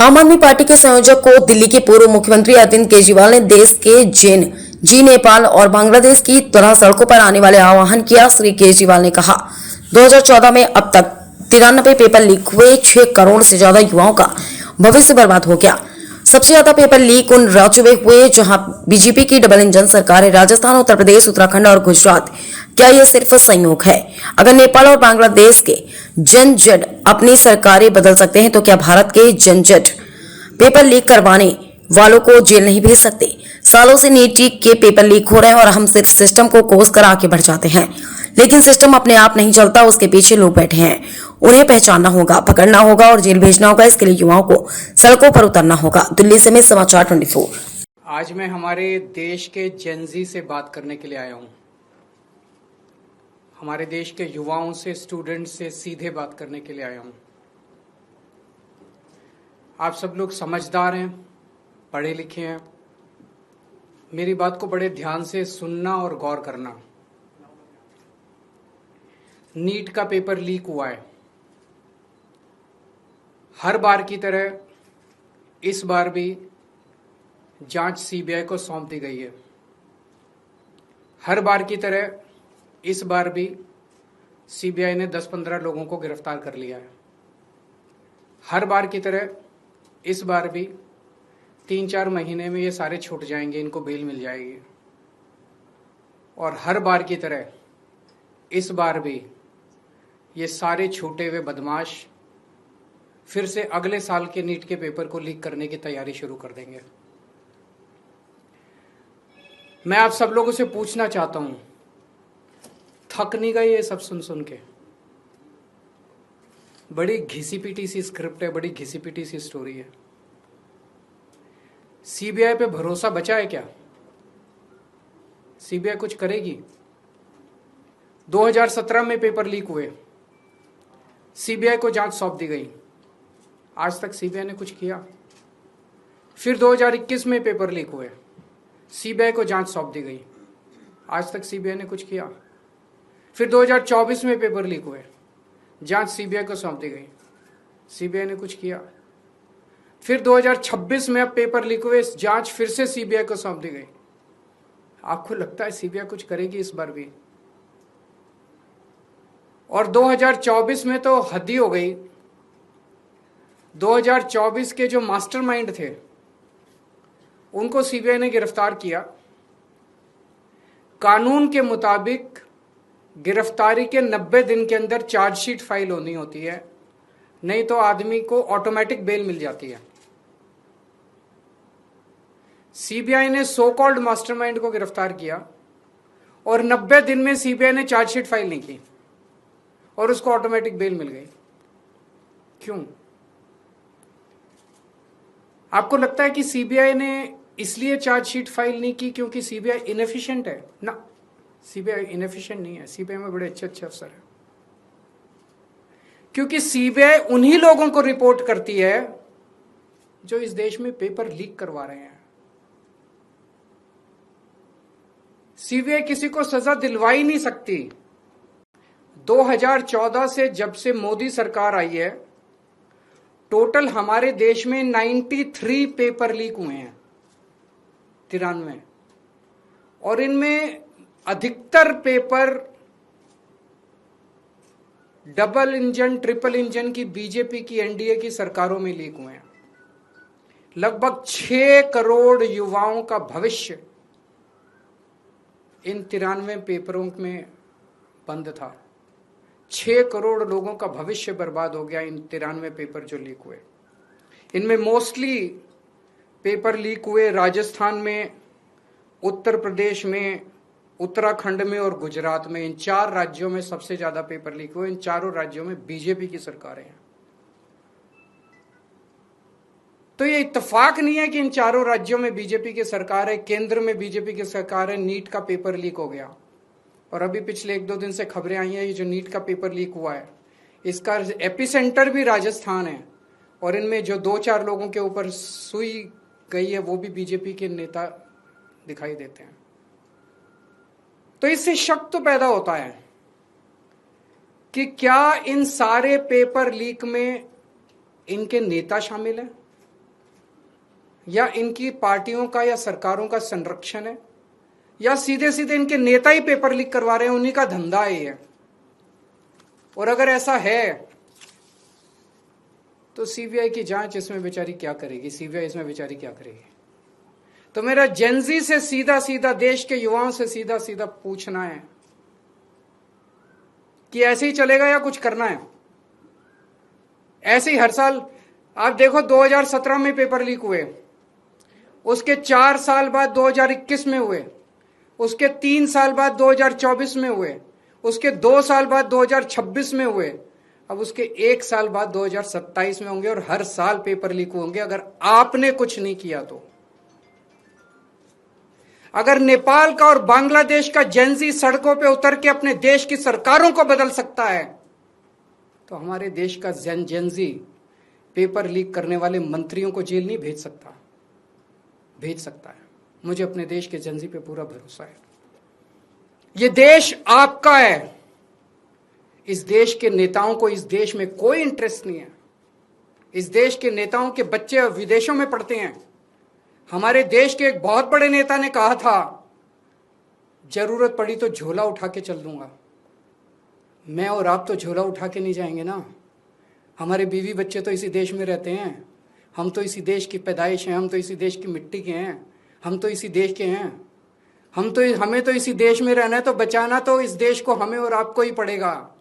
आम आदमी पार्टी के संयोजक को दिल्ली के पूर्व मुख्यमंत्री अरविंद केजरीवाल ने देश के जी नेपाल और बांग्लादेश की तरह सड़कों पर आने वाले आह्वान किया। श्री केजरीवाल ने कहा, 2014 में अब तक 93 पेपर लीक हुए, 6 करोड़ से ज्यादा युवाओं का भविष्य बर्बाद हो गया। सबसे ज्यादा पेपर लीक उन राज्यों में हुए जहां बीजेपी की डबल इंजन सरकार है, राजस्थान, उत्तर प्रदेश, उत्तराखंड और गुजरात। क्या यह सिर्फ संयोग है? अगर नेपाल और बांग्लादेश के जनजट अपनी सरकारें बदल सकते हैं तो क्या भारत के जनजट पेपर लीक करवाने वालों को जेल नहीं भेज सकते? सालों से नीट के पेपर लीक हो रहे हैं और हम सिर्फ सिस्टम को कोस कर आगे बढ़ जाते हैं, लेकिन सिस्टम अपने आप नहीं चलता, उसके पीछे लोग बैठे हैं। उन्हें पहचानना होगा, पकड़ना होगा और जेल भेजना होगा। इसके लिए युवाओं को सड़कों पर उतरना होगा। दिल्ली से मैं समाचार 24। आज मैं हमारे देश के जेनजी से बात करने के लिए आया हूँ। हमारे देश के युवाओं से, स्टूडेंट से सीधे बात करने के लिए आया हूँ। आप सब लोग समझदार हैं, पढ़े लिखे हैं। मेरी बात को बड़े ध्यान से सुनना और गौर करना। नीट का पेपर लीक हुआ है। हर बार की तरह इस बार भी जांच सीबीआई को सौंप दी गई है। हर बार की तरह इस बार भी सीबीआई ने 10-15 लोगों को गिरफ्तार कर लिया है। हर बार की तरह इस बार भी 3-4 महीने में ये सारे छूट जाएंगे, इनको बेल मिल जाएगी। और हर बार की तरह इस बार भी ये सारे छूटे हुए बदमाश फिर से अगले साल के नीट के पेपर को लीक करने की तैयारी शुरू कर देंगे। मैं आप सब लोगों से पूछना चाहता हूं, थक नहीं गए ये सब सुन सुन के? बड़ी घिसी पिटी सी स्क्रिप्ट है, बड़ी घिसी पिटी सी स्टोरी है। सीबीआई पे भरोसा बचा है क्या? सीबीआई कुछ करेगी? 2017 में पेपर लीक हुए, सीबीआई को जांच सौंप दी गई। आज तक सीबीआई ने कुछ किया? फिर 2021 में पेपर लीक हुए, सीबीआई को जांच सौंप दी गई। आज तक सीबीआई ने कुछ किया? फिर 2024 में पेपर लीक हुए, जांच सीबीआई को सौंप दी गई, सीबीआई ने कुछ किया? फिर 2026 में अब पेपर लीक हुए, जांच फिर से सीबीआई को सौंप दी गई। आपको लगता है सीबीआई कुछ करेगी इस बार भी? और 2024 में तो हद ही हो गई। 2024 के जो मास्टरमाइंड थे उनको सीबीआई ने गिरफ्तार किया। कानून के मुताबिक गिरफ्तारी के 90 दिन के अंदर चार्जशीट फाइल होनी होती है, नहीं तो आदमी को ऑटोमेटिक बेल मिल जाती है। सीबीआई ने सो कॉल्ड मास्टरमाइंड को गिरफ्तार किया और 90 दिन में सीबीआई ने चार्जशीट फाइल नहीं की और उसको ऑटोमेटिक बेल मिल गई। क्यों? आपको लगता है कि सीबीआई ने इसलिए चार्जशीट फाइल नहीं की क्योंकि सीबीआई इनएफिशिएंट है? ना, सीबीआई इनएफिशिएंट नहीं है। सीबीआई में बड़े अच्छे अच्छे अफसर हैं। क्योंकि सीबीआई उन्हीं लोगों को रिपोर्ट करती है जो इस देश में पेपर लीक करवा रहे हैं। सीबीआई किसी को सजा दिलवा ही नहीं सकती। 2014 से जब से मोदी सरकार आई है, टोटल हमारे देश में 93 पेपर लीक हुए हैं, 93। और इनमें अधिकतर paper double engine, triple engine की बीजेपी की, एनडीए की सरकारों में लीक हुए हैं। लगभग 6 करोड़ युवाओं का भविष्य इन 93 पेपरों में बंद था। 6 करोड़ लोगों का भविष्य बर्बाद हो गया इन 93 पेपर जो लीक हुए। इनमें मोस्टली पेपर लीक हुए राजस्थान में, उत्तर प्रदेश में, उत्तराखंड में और गुजरात में। इन 4 राज्यों में सबसे ज्यादा पेपर लीक हुए। इन चारों राज्यों में बीजेपी की सरकारें हैं। तो ये इत्तेफाक नहीं है कि इन चारों राज्यों में बीजेपी की सरकार है, केंद्र में बीजेपी की सरकार है, नीट का पेपर लीक हो गया। और अभी पिछले 1-2 दिन से खबरें आई हैं, ये जो नीट का पेपर लीक हुआ है इसका एपिसेंटर भी राजस्थान है और इनमें जो 2-4 लोगों के ऊपर सुई गई है वो भी बीजेपी के नेता दिखाई देते हैं। तो इससे शक तो पैदा होता है कि क्या इन सारे पेपर लीक में इनके नेता शामिल हैं? या इनकी पार्टियों का या सरकारों का संरक्षण है, या सीधे सीधे इनके नेता ही पेपर लीक करवा रहे हैं, उन्हीं का धंधा है। और अगर ऐसा है तो सीबीआई की जांच इसमें बेचारी क्या करेगी, सीबीआई इसमें बेचारी क्या करेगी? तो मेरा जेनजी से सीधा सीधा, देश के युवाओं से सीधा सीधा पूछना है कि ऐसे ही चलेगा या कुछ करना है? ऐसे ही हर साल आप देखो, 2017 में पेपर लीक हुए, उसके 4 साल बाद 2021 में हुए, उसके 3 साल बाद 2024 में हुए, उसके 2 साल बाद 2026 में हुए, अब उसके 1 साल बाद 2027 में होंगे, और हर साल पेपर लीक होंगे अगर आपने कुछ नहीं किया तो। अगर नेपाल का और बांग्लादेश का जेनजी सड़कों पे उतर के अपने देश की सरकारों को बदल सकता है, तो हमारे देश का जेनजी पेपर लीक करने वाले मंत्रियों को जेल नहीं भेज सकता है। मुझे अपने देश के जेनजी पे पूरा भरोसा है। ये देश आपका है। इस देश के नेताओं को इस देश में कोई इंटरेस्ट नहीं है। इस देश के नेताओं के बच्चे विदेशों में पढ़ते हैं। हमारे देश के एक बहुत बड़े नेता ने कहा था, जरूरत पड़ी तो झोला उठा के चल दूंगा। मैं और आप तो झोला उठा के नहीं जाएंगे ना। हमारे बीवी बच्चे तो इसी देश में रहते हैं। हम तो इसी देश की पैदाइश हैं, हम तो इसी देश की मिट्टी के हैं, हम तो इसी देश के हैं। हमें तो इसी देश में रहना है, तो बचाना तो इस देश को हमें और आपको ही पड़ेगा।